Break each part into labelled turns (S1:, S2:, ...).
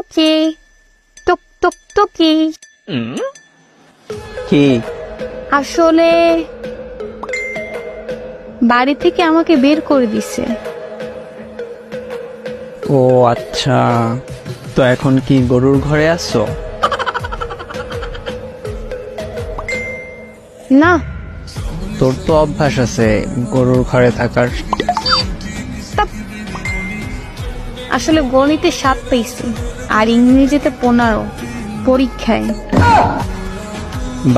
S1: টুকি টুক টুক টুকি।
S2: কি?
S1: আসলে বাড়ি থেকে আমাকে বের করে দিছে।
S2: ও আচ্ছা, তো এখন কি গরুর ঘরে আছো?
S1: না,
S2: তোর তো অভ্যাস আছে গরুর ঘরে থাকার।
S1: আসলে গণিতে 7 পেয়েছি আর ইংরেজিতে 15 পরীক্ষায়,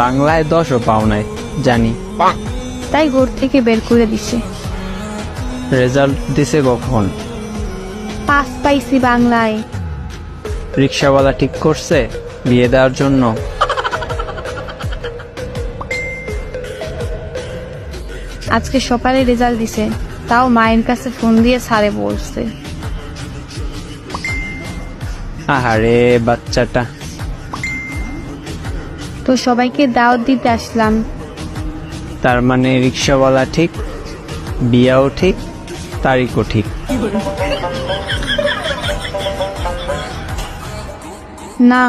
S2: বাংলায় 10ও পাও নাই জানি।
S1: তাই ঘর থেকে বের করে দিছে।
S2: রেজাল্ট দিছে কখন?
S1: 5 পাইছি বাংলায়।
S2: রিক্সাওয়ালা ঠিক করছে বিয়ে দেওয়ার জন্য?
S1: আজকে সকালে রেজাল্ট দিছে, তাও মায়ের কাছে ফোন দিয়ে স্যারে বলছে।
S2: আহারে বাচ্চাটা।
S1: তো সবাইকে দাওয়াত দিতে আসলাম।
S2: তার মানে রিক্সাওয়ালা ঠিক, বিয়াও ঠিক, তারিখও ঠিক।
S1: না,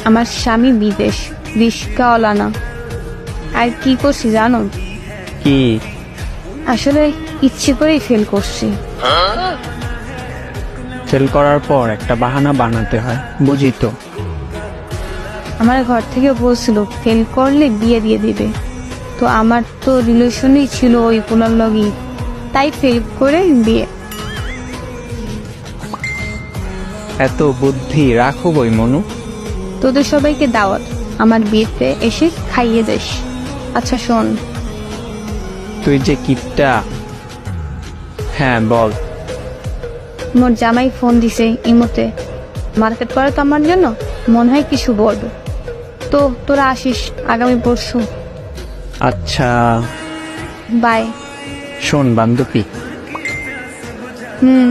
S1: আমার স্বামী বিদেশ, রিস্কাওয়ালা না। আর কি করছি জানো?
S2: কি?
S1: আসলে ইচ্ছে করেই ফেল করছি।
S2: ফেল করার পর একটা বাহানা বানাতে হয়, বুঝি তো।
S1: আমার ঘর থেকে বলছিল ফেল করলে বিয়ে দিয়ে দিবে, তো আমার তো রিলেশনই ছিল ওই পোলার লগই, তাই ফেল করে বিয়ে।
S2: এত বুদ্ধি রাখো বই মনু।
S1: তোদের সবাইকে দাওয়াত, আমার বিয়েতে এসে খাইয়ে যাস। আচ্ছা শোন,
S2: তুই যে কিপটা। হ্যাঁ বল।
S1: মোর জামাই ফোন দিছে ইমোতে, মার্কেট করে তো আমার জন্য, মনে হয় কিছু বলবে। তো তোরা আসিস আগামী পরশু।
S2: আচ্ছা
S1: বাই।
S2: শোন বান্ধবী,
S1: হুম।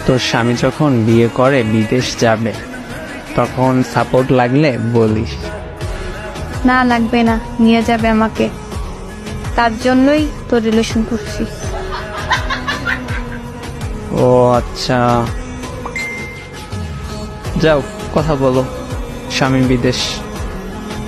S2: তোর স্বামী যখন বিয়ে করে বিদেশ যাবে, তখন সাপোর্ট লাগলে বলিস।
S1: না লাগবে না, নিয়ে যাবে আমাকে, তার জন্যই তোর রিলেশন করছি।
S2: ও আচ্ছা, যাও কথা বলো, স্বামী বিদেশ।